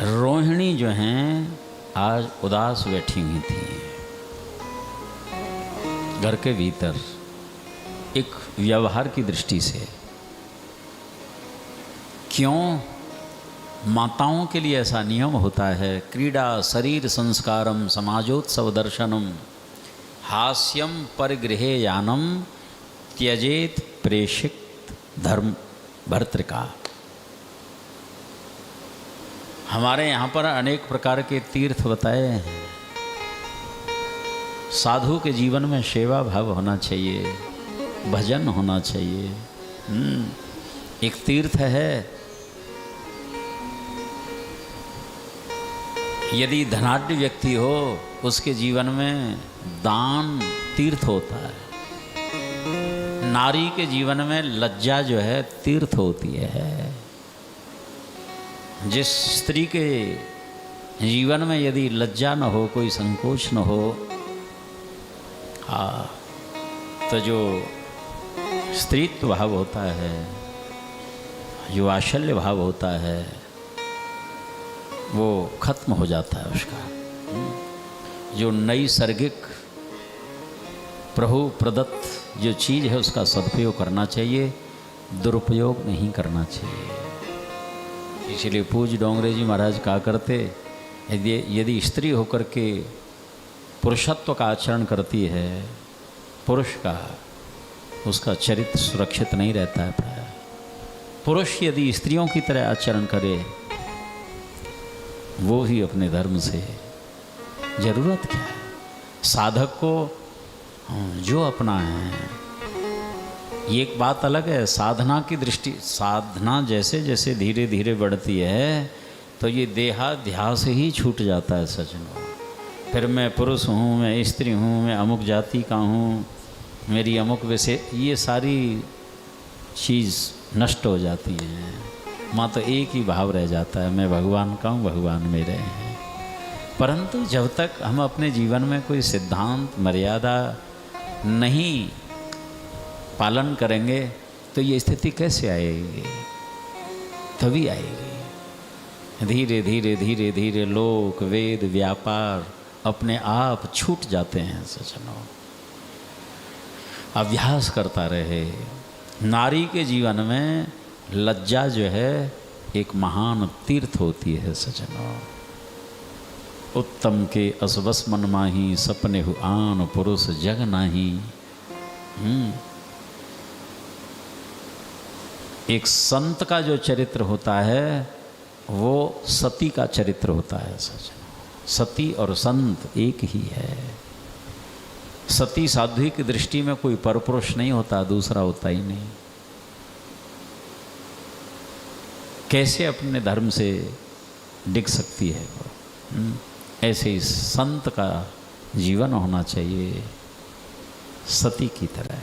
रोहिणी जो हैं आज उदास बैठी हुई थी घर के भीतर, एक व्यवहार की दृष्टि से। क्यों? माताओं के लिए ऐसा नियम होता है, क्रीड़ा शरीर संस्कारम समाजोत्सव दर्शनम हास्यम परिगृहे यानम त्यजेत प्रेषित धर्म भर्तृका। हमारे यहाँ पर अनेक प्रकार के तीर्थ बताए हैं। साधु के जीवन में सेवा भाव होना चाहिए, भजन होना चाहिए। एक तीर्थ है, यदि धनाढ्य व्यक्ति हो उसके जीवन में दान तीर्थ होता है। नारी के जीवन में लज्जा जो है तीर्थ होती है। जिस स्त्री के जीवन में यदि लज्जा न हो, कोई संकोच न हो, तो जो स्त्रीत्व भाव होता है, जो वात्सल्य भाव होता है, वो खत्म हो जाता है उसका। जो नैसर्गिक प्रभु प्रदत्त जो चीज़ है उसका सदुपयोग करना चाहिए, दुरुपयोग नहीं करना चाहिए। इसलिए पूज्य डोंगरे जी महाराज कहा करते, यदि स्त्री होकर के पुरुषत्व का आचरण करती है, पुरुष का उसका चरित्र सुरक्षित नहीं रहता है प्राय। पुरुष यदि स्त्रियों की तरह आचरण करे, वो भी अपने धर्म से जरूरत क्या है। साधक को जो अपना है, ये एक बात अलग है। साधना की दृष्टि, साधना जैसे जैसे धीरे धीरे बढ़ती है तो ये देहाध्यास ही छूट जाता है सज्जनों। फिर मैं पुरुष हूँ, मैं स्त्री हूँ, मैं अमुक जाति का हूँ, मेरी अमुक वैसे, ये सारी चीज़ नष्ट हो जाती है। माँ तो एक ही भाव रह जाता है, मैं भगवान का हूँ, भगवान मेरे हैं। परंतु जब तक हम अपने जीवन में कोई सिद्धांत मर्यादा नहीं पालन करेंगे तो ये स्थिति कैसे आएगी? तभी आएगी। धीरे धीरे धीरे धीरे लोक वेद व्यापार अपने आप छूट जाते हैं सज्जनों। अभ्यास करता रहे। नारी के जीवन में लज्जा जो है एक महान तीर्थ होती है सज्जनों। उत्तम के असबस मन माही, सपने हु आन पुरुष जग नाही। एक संत का जो चरित्र होता है वो सती का चरित्र होता है सज्जनों। सती और संत एक ही है। सती साध्वी की दृष्टि में कोई परपुरुष नहीं होता, दूसरा होता ही नहीं। कैसे अपने धर्म से डिग सकती है वो? ऐसे ही संत का जीवन होना चाहिए, सती की तरह।